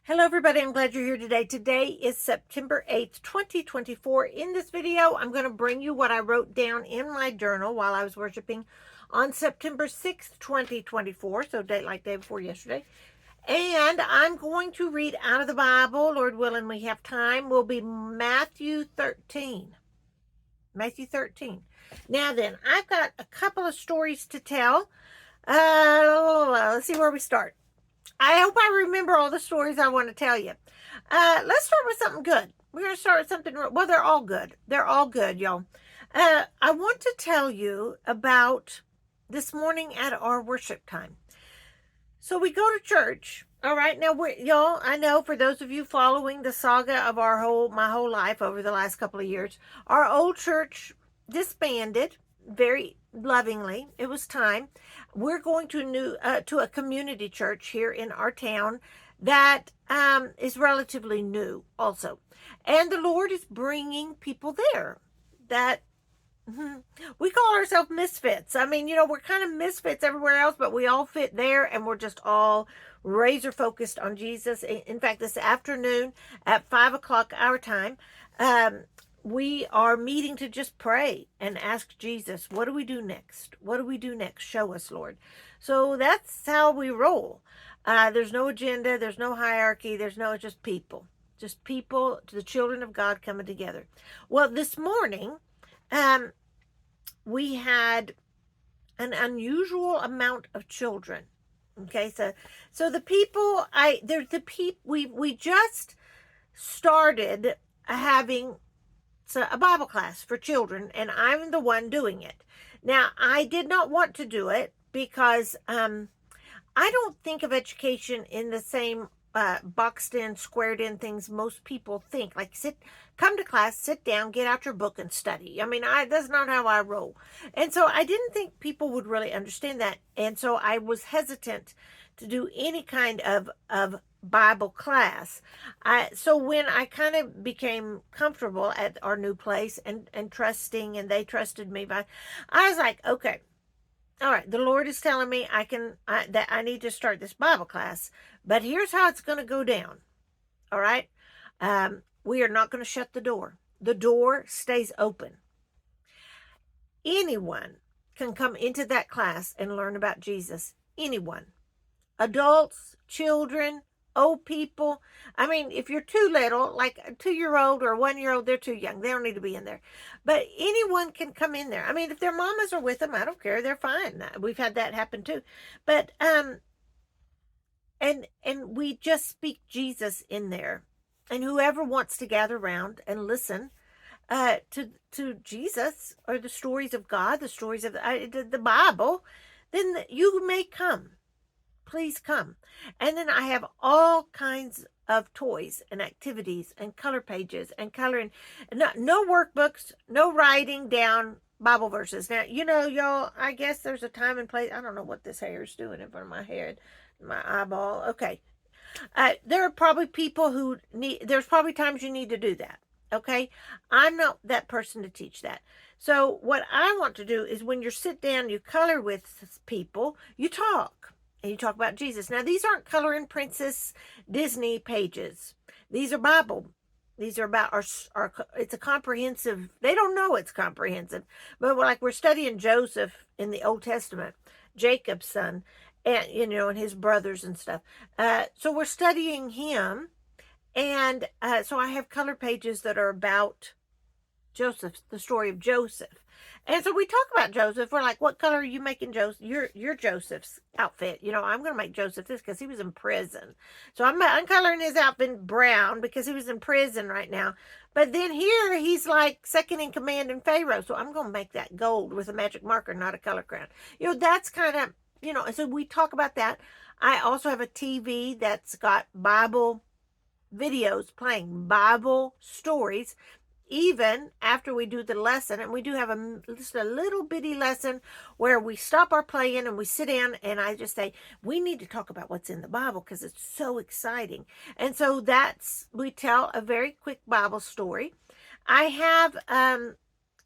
Hello everybody, I'm glad you're here today. Today is September 8th, 2024. In this video, I'm going to bring you what I wrote down in my journal while I was worshiping on September 6th, 2024, so day before yesterday. And I'm going to read out of the Bible, Lord willing, we have time, will be Matthew 13. Matthew 13. Now then, I've got a couple of stories to tell. Let's see where we start. I hope I remember all the stories I want to tell you. Let's start with something good. We're going to start with something, well, they're all good. They're all good, y'all. I want to tell you about this morning at our worship time. So we go to church. All right. Now, y'all, I know for those of you following the saga of my whole life over the last couple of years, our old church disbanded very lovingly. It was time. We're going to a community church here in our town that is relatively new also. And the Lord is bringing people there that we call ourselves misfits. I mean, we're kind of misfits everywhere else, but we all fit there, and we're just all razor focused on Jesus. In fact, this afternoon at 5 o'clock our time, we are meeting to just pray and ask Jesus, what do we do next? What do we do next? Show us, Lord. So that's how we roll. There's no agenda. There's no hierarchy. Just people. Just people, the children of God coming together. Well, this morning, we had an unusual amount of children. Okay, so the people, we just started having a Bible class for children, and I'm the one doing it. Now, I did not want to do it because I don't think of education in the same boxed in, squared in things most people think. Like, come to class, sit down, get out your book and study. I mean, that's not how I roll. And so I didn't think people would really understand that. And so I was hesitant to do any kind of Bible class. So when I kind of became comfortable at our new place and trusting, and they trusted me, I was like, okay, all right, the Lord is telling me that I need to start this Bible class, but here's how it's going to go down. All right. We are not going to shut the door. The door stays open. Anyone can come into that class and learn about Jesus. Anyone. Adults, children, old people. I mean, if you're too little, like a 2-year-old or a 1-year-old, they're too young. They don't need to be in there. But anyone can come in there. I mean, if their mamas are with them, I don't care. They're fine. We've had that happen too. But and we just speak Jesus in there. And whoever wants to gather around and listen to Jesus or the stories of God, the stories of the Bible, then you may come. Please come. And then I have all kinds of toys and activities and color pages and coloring. No workbooks, no writing down Bible verses. Now, y'all, I guess there's a time and place. I don't know what this hair is doing in front of my head, my eyeball. Okay. There are probably people there's probably times you need to do that. Okay. I'm not that person to teach that. So what I want to do is when you sit down, you color with people, you talk. And you talk about Jesus. Now, these aren't Coloring Princess Disney pages. These are Bible. These are about it's a comprehensive, they don't know it's comprehensive. But we're studying Joseph in the Old Testament, Jacob's son, and, and his brothers and stuff. So we're studying him. And so I have color pages that are about Joseph, the story of Joseph. And so we talk about Joseph. We're like, what color are you making Joseph? Your Joseph's outfit. I'm going to make Joseph this because he was in prison. So I'm coloring his outfit brown because he was in prison right now. But then here he's like second in command in Pharaoh. So I'm going to make that gold with a magic marker, not a color crayon. That's kind of, and so we talk about that. I also have a TV that's got Bible videos playing Bible stories. Even after we do the lesson, and we do have just a little bitty lesson where we stop our playing and we sit down and I just say, we need to talk about what's in the Bible because it's so exciting. And so we tell a very quick Bible story. I have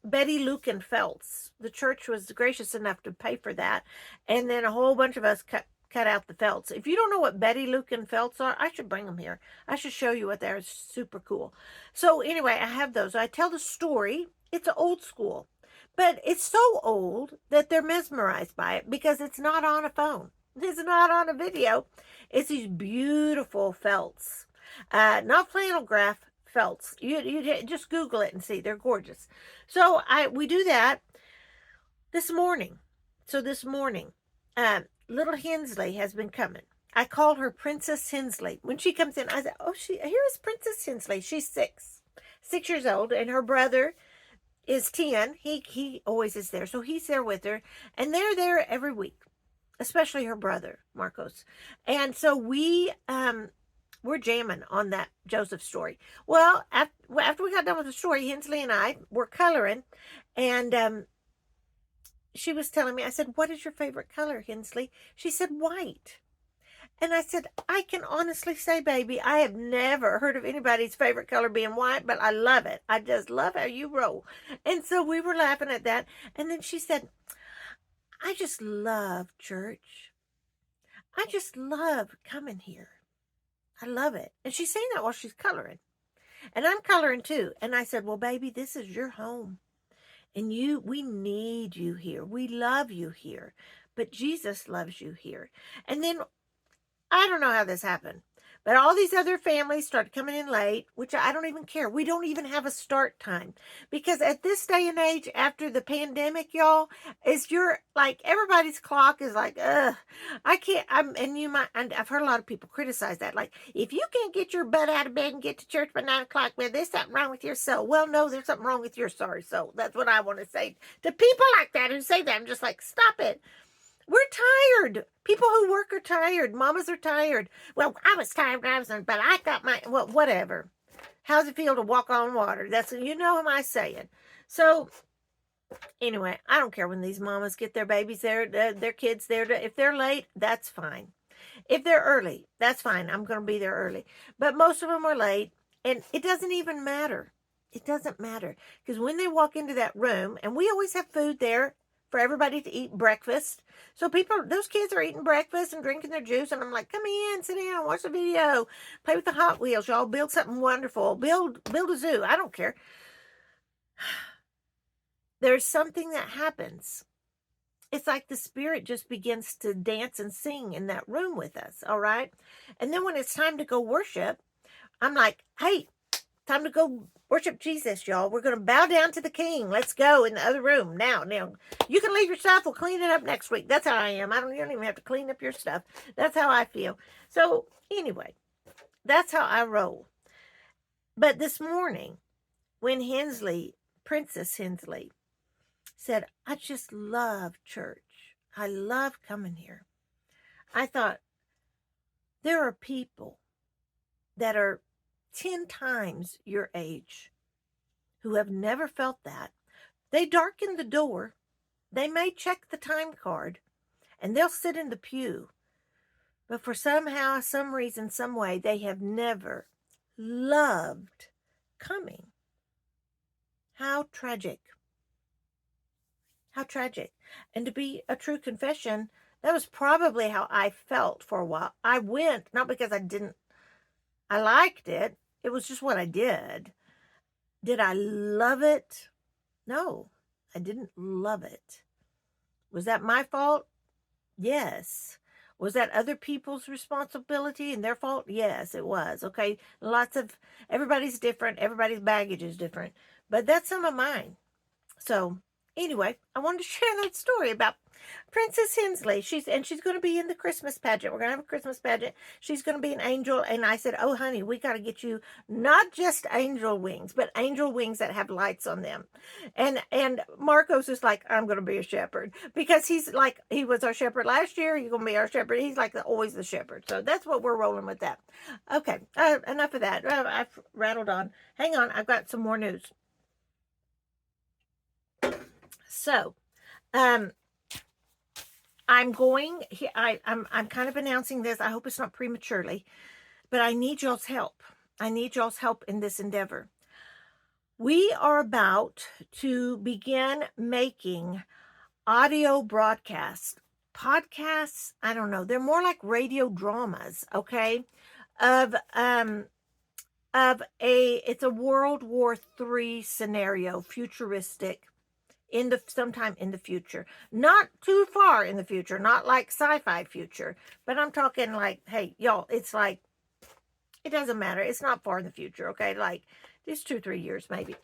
Betty, Luke, and Phelps. The church was gracious enough to pay for that. And then a whole bunch of us cut out the felts. If you don't know what Betty Lucan felts are, I should bring them here. I should show you what they're. Super cool. So anyway, I have those. I tell the story. It's old school, but it's so old that they're mesmerized by it because it's not on a phone. It's not on a video. It's these beautiful felts, not flannel graph felts. You just Google it and see. They're gorgeous. So we do that this morning. So this morning, little Hensley has been coming. I call her Princess Hensley. When she comes in, I say, oh, here is Princess Hensley. She's 6 years old, and her brother is 10. He always is there. So he's there with her, and they're there every week, especially her brother, Marcos. And so we're jamming on that Joseph story. Well, after we got done with the story, Hensley and I were coloring, and she was telling me, I said, what is your favorite color, Hensley? She said, white. And I said, I can honestly say, baby, I have never heard of anybody's favorite color being white, but I love it. I just love how you roll. And so we were laughing at that. And then she said, I just love church. I just love coming here. I love it. And she's saying that while she's coloring. And I'm coloring too. And I said, well, baby, this is your home. And we need you here. We love you here. But Jesus loves you here. And then, I don't know how this happened, but all these other families started coming in late, which I don't even care. We don't even have a start time. Because at this day and age, after the pandemic, y'all, everybody's clock is like, ugh, I can't, and I've heard a lot of people criticize that. Like, if you can't get your butt out of bed and get to church by 9 o'clock, well, there's something wrong with your soul. Well, no, there's something wrong with your sorry soul. That's what I want to say to people like that who say that. I'm just like, stop it. We're tired. People who work are tired. Mamas are tired. Well, I was tired when I was but I got whatever. How's it feel to walk on water? That's, what am I saying? So, anyway, I don't care when these mamas get their babies there, their kids there. If they're late, that's fine. If they're early, that's fine. I'm going to be there early. But most of them are late, and it doesn't even matter. It doesn't matter. Because when they walk into that room, and we always have food there for everybody to eat breakfast. So those kids are eating breakfast and drinking their juice. And I'm like, come in, sit down, watch the video, play with the Hot Wheels. Y'all build something wonderful. Build a zoo. I don't care. There's something that happens. It's like the Spirit just begins to dance and sing in that room with us. All right. And then when it's time to go worship, I'm like, hey, time to go worship Jesus, y'all. We're going to bow down to the King. Let's go in the other room now. Now, you can leave your stuff. We'll clean it up next week. That's how I am. You don't even have to clean up your stuff. That's how I feel. So, anyway, that's how I roll. But this morning, when Princess Hensley, said, I just love church. I love coming here. I thought, there are people that are 10 times your age who have never felt that. They darken the door. They may check the time card and they'll sit in the pew. But for somehow, some reason, some way, they have never loved coming. How tragic. How tragic. And to be a true confession, that was probably how I felt for a while. I went, not because I liked it. It was just what I did. Did I love it? No, I didn't love it. Was that my fault? Yes. Was that other people's responsibility and their fault? Yes, it was. Okay. Everybody's different. Everybody's baggage is different. But that's some of mine. So anyway, I wanted to share that story about Princess Hensley. She's going to be in the Christmas pageant. We're going to have a Christmas pageant. She's going to be an angel. And I said, oh, honey, we got to get you not just angel wings, but angel wings that have lights on them. And Marcos is like, I'm going to be a shepherd, because he's like, he was our shepherd last year. He's going to be our shepherd. He's like always the shepherd. So that's what we're rolling with that. Okay. Enough of that. I've rattled on. Hang on. I've got some more news. So, I'm kind of announcing this. I hope it's not prematurely, but I need y'all's help. I need y'all's help in this endeavor. We are about to begin making audio broadcasts, podcasts. I don't know. They're more like radio dramas, okay? Of it's a World War III scenario, futuristic, sometime in the future, not too far in the future, not like sci-fi future, but I'm talking like, hey, y'all, it's like, it doesn't matter. It's not far in the future, okay? Like, just 2-3 years, maybe.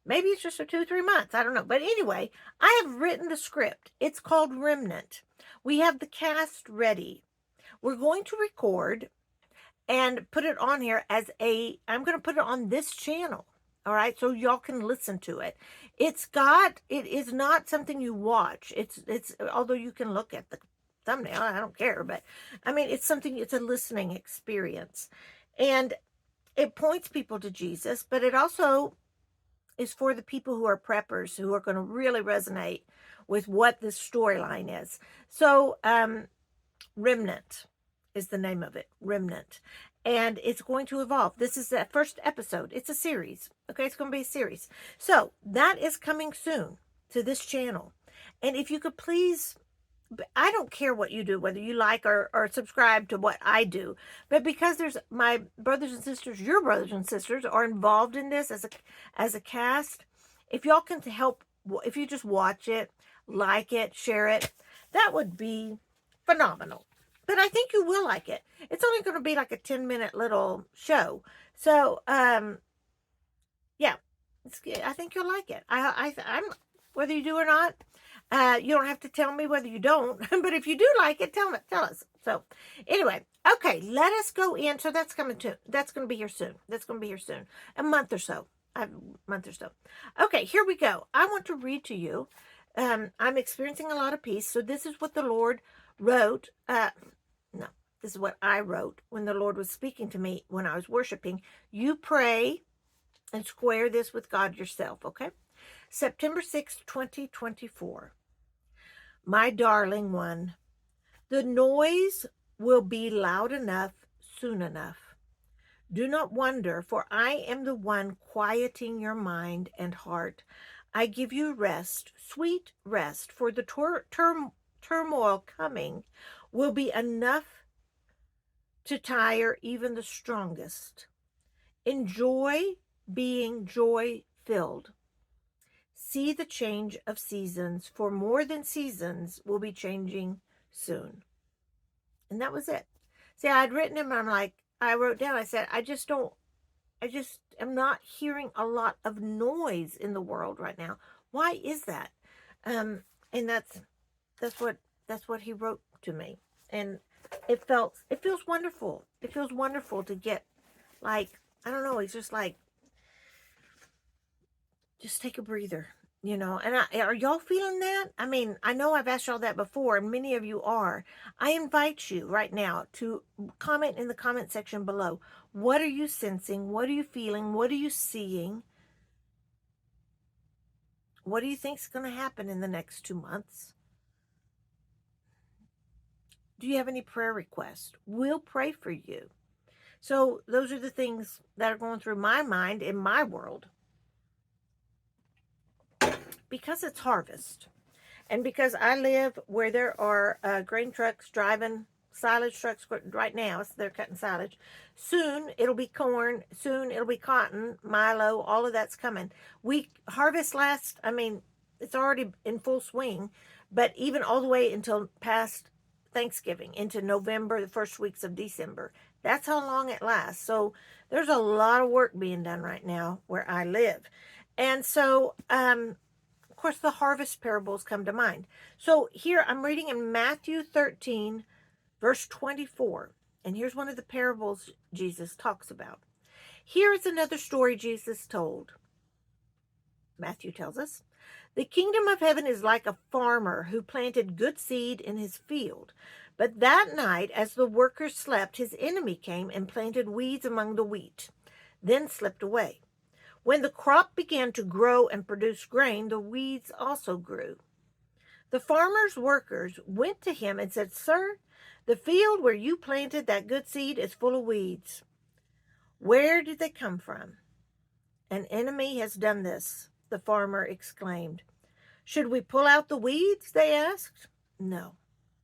Maybe it's just a 2-3 months. I don't know. But anyway, I have written the script. It's called Remnant. We have the cast ready. We're going to record and put it on here I'm going to put it on this channel. All right. So y'all can listen to it. It is not something you watch. Although you can look at the thumbnail, I don't care. But I mean, it's a listening experience. And it points people to Jesus, but it also is for the people who are preppers, who are going to really resonate with what this storyline is. So, Remnant is the name of it, Remnant. And it's going to evolve. This is the first episode. It's a series. Okay, it's going to be a series. So, that is coming soon to this channel. And if you could please, I don't care what you do, whether you like or subscribe to what I do, but because there's my brothers and sisters, your brothers and sisters are involved in this as a cast. If y'all can help, if you just watch it, like it, share it, that would be phenomenal. But I think you will like it. It's only going to be like a 10-minute little show. So, yeah, I think you'll like it. I'm whether you do or not. You don't have to tell me whether you don't, but if you do like it, tell us. So anyway, okay, let us go in. So that's going to be here soon. That's going to be here soon. A month or so. Okay, here we go. I want to read to you. I'm experiencing a lot of peace. So this is what the Lord wrote. No, this is what I wrote when the Lord was speaking to me when I was worshiping. You pray and square this with God yourself, okay? September 6th, 2024. My darling one, the noise will be loud enough soon enough. Do not wonder, for I am the one quieting your mind and heart. I give you rest, sweet rest, for the turmoil coming will be enough to tire even the strongest. Enjoy being joy-filled. See the change of seasons, for more than seasons will be changing soon. And that was it. See, I'd written him, and I wrote down, I said, I just am not hearing a lot of noise in the world right now. Why is that? And that's what he wrote to me. And it feels wonderful. It feels wonderful to get, like, I don't know, it's just like, just take a breather, And are y'all feeling that? I mean, I know I've asked y'all that before, and many of you are. I invite you right now to comment in the comment section below. What are you sensing? What are you feeling? What are you seeing? What do you think is going to happen in the next 2 months? Do you have any prayer requests? We'll pray for you. So those are the things that are going through my mind in my world. Because it's harvest, and because I live where there are grain trucks driving, silage trucks right now, so they're cutting silage. Soon it'll be corn. Soon it'll be cotton, milo. All of that's coming. We harvest it's already in full swing, but even all the way until past Thanksgiving, into November, the first weeks of December. That's how long it lasts. So there's a lot of work being done right now where I live. And so, of course, the harvest parables come to mind. So here I'm reading in Matthew 13, verse 24. And here's one of the parables Jesus talks about. Here is another story Jesus told. Matthew tells us, the kingdom of heaven is like a farmer who planted good seed in his field. But that night, as the workers slept, his enemy came and planted weeds among the wheat, then slipped away. When the crop began to grow and produce grain, the weeds also grew. The farmer's workers went to him and said, Sir, the field where you planted that good seed is full of weeds. Where did they come from? An enemy has done this, the farmer exclaimed. Should we pull out the weeds? They asked. No,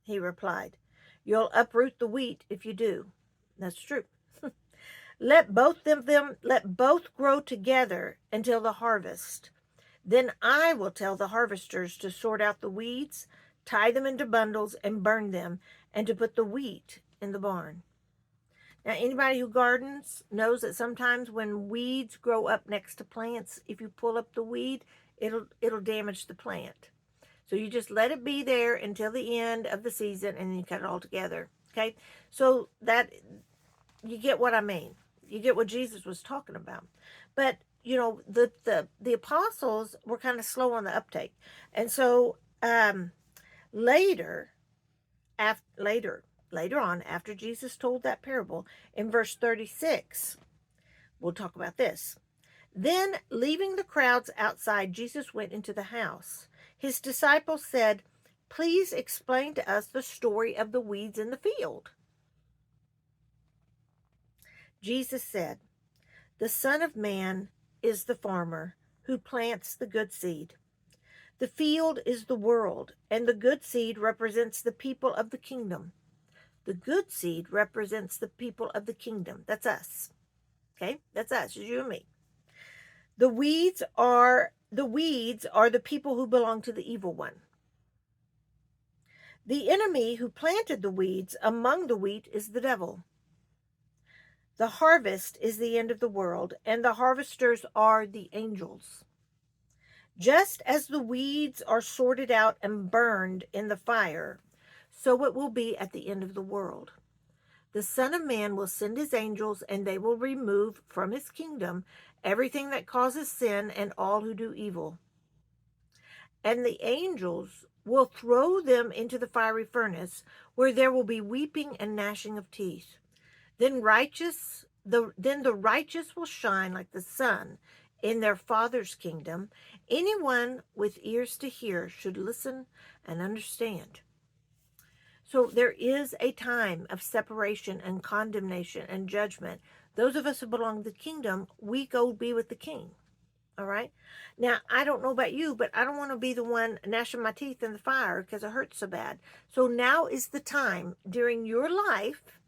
he replied. You'll uproot the wheat if you do. That's true. Let both grow together until the harvest. Then I will tell the harvesters to sort out the weeds, tie them into bundles, and burn them, and to put the wheat in the barn. Now, anybody who gardens knows that sometimes when weeds grow up next to plants, if you pull up the weed, it'll damage the plant. So you just let it be there until the end of the season, and then you cut it all together. Okay, so that you get what I mean. You get what Jesus was talking about. But you know, the apostles were kind of slow on the uptake, and so later on, after Jesus told that parable in verse 36, we'll talk about this. Then, leaving the crowds outside, Jesus went into the house. His disciples said, "Please explain to us the story of the weeds in the field." Jesus said, "The Son of Man is the farmer who plants the good seed. The field is the world, and the good seed represents the people of the kingdom. The good seed represents the people of the kingdom. That's us. Okay? That's us, you and me. The weeds are the people who belong to the evil one. The enemy who planted the weeds among the wheat is the devil. The harvest is the end of the world, and the harvesters are the angels. Just as the weeds are sorted out and burned in the fire, so it will be at the end of the world. The Son of Man will send his angels, and they will remove from his kingdom everything that causes sin and all who do evil. And the angels will throw them into the fiery furnace, where there will be weeping and gnashing of teeth. Then the righteous will shine like the sun in their Father's kingdom. Anyone with ears to hear should listen and understand. So there is a time of separation and condemnation and judgment. Those of us who belong to the kingdom, we go be with the King. All right? Now, I don't know about you, but I don't want to be the one gnashing my teeth in the fire because it hurts so bad. So now is the time during your life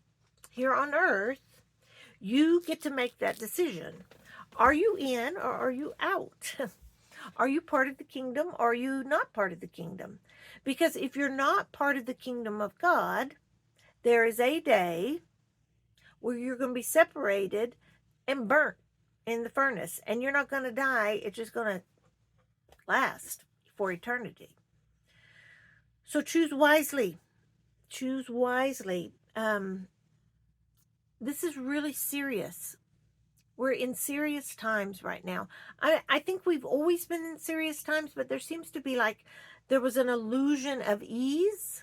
here on earth, you get to make that decision. Are you in or are you out? Are you part of the kingdom or are you not part of the kingdom? Because if you're not part of the kingdom of God, there is a day where you're going to be separated and burnt in the furnace. And you're not going to die. It's just going to last for eternity. So choose wisely. Choose wisely. This is really serious. We're in serious times right now. I think we've always been in serious times, but there seems to be like there was an illusion of ease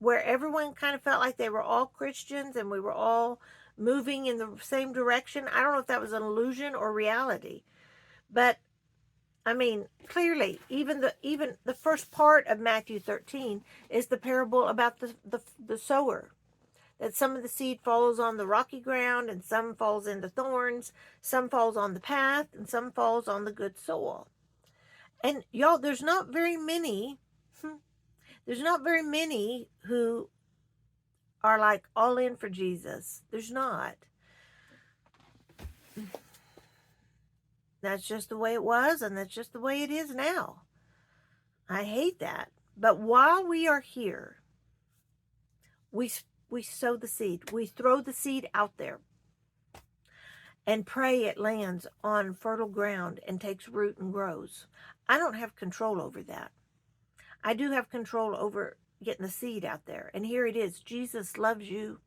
where everyone kind of felt like they were all Christians and we were all moving in the same direction. I don't know if that was an illusion or reality, but I mean, clearly, even the first part of Matthew 13 is the parable about the sower. That some of the seed falls on the rocky ground, and some falls in the thorns, some falls on the path, and some falls on the good soil. And y'all, there's not very many who are like all in for Jesus. There's not. That's just the way it was, and that's just the way it is now. I hate that. But while we are here, we sow the seed. We throw the seed out there and pray it lands on fertile ground and takes root and grows. I don't have control over that. I do have control over getting the seed out there. And here it is. Jesus loves you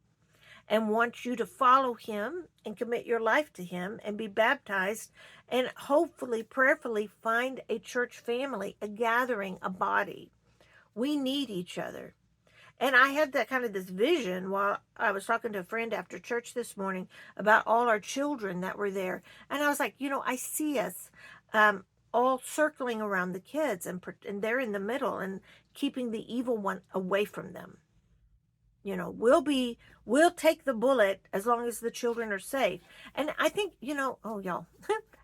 and wants you to follow him and commit your life to him and be baptized and hopefully, prayerfully find a church family, a gathering, a body. We need each other. And I had that kind of this vision while I was talking to a friend after church this morning about all our children that were there. And I was like, I see us all circling around the kids and they're in the middle and keeping the evil one away from them. We'll take the bullet as long as the children are safe. And I think, oh, y'all,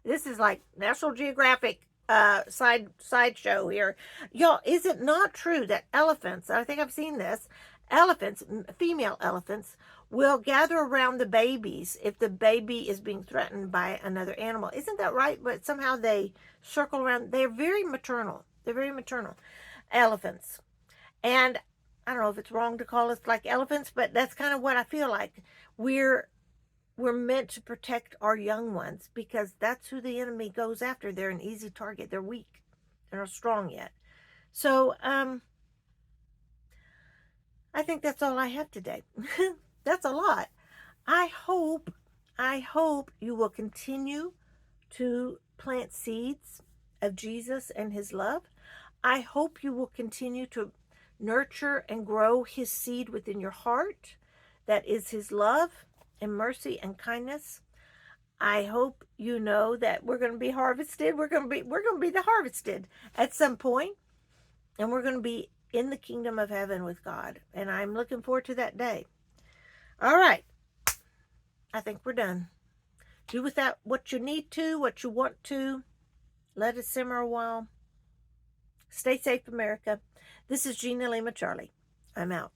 this is like National Geographic sideshow here. Y'all, is it not true that elephants, I think I've seen this, elephants, female elephants, will gather around the babies if the baby is being threatened by another animal? Isn't that right? But somehow they circle around. They're very maternal. They're very maternal, elephants. And I don't know if it's wrong to call us like elephants, but that's kind of what I feel like. We're we're meant to protect our young ones because that's who the enemy goes after. They're an easy target. They're weak. They're not strong yet. So I think that's all I have today. That's a lot. I hope you will continue to plant seeds of Jesus and his love. I hope you will continue to nurture and grow his seed within your heart. That is his love and mercy and kindness. I hope you know that we're going to be harvested. We're going to be the harvested at some point, and we're going to be in the kingdom of heaven with God. And I'm looking forward to that day. All right. I think we're done. Do with that what you need to, what you want to. Let it simmer a while. Stay safe, America. This is Gina Lima Charlie. I'm out.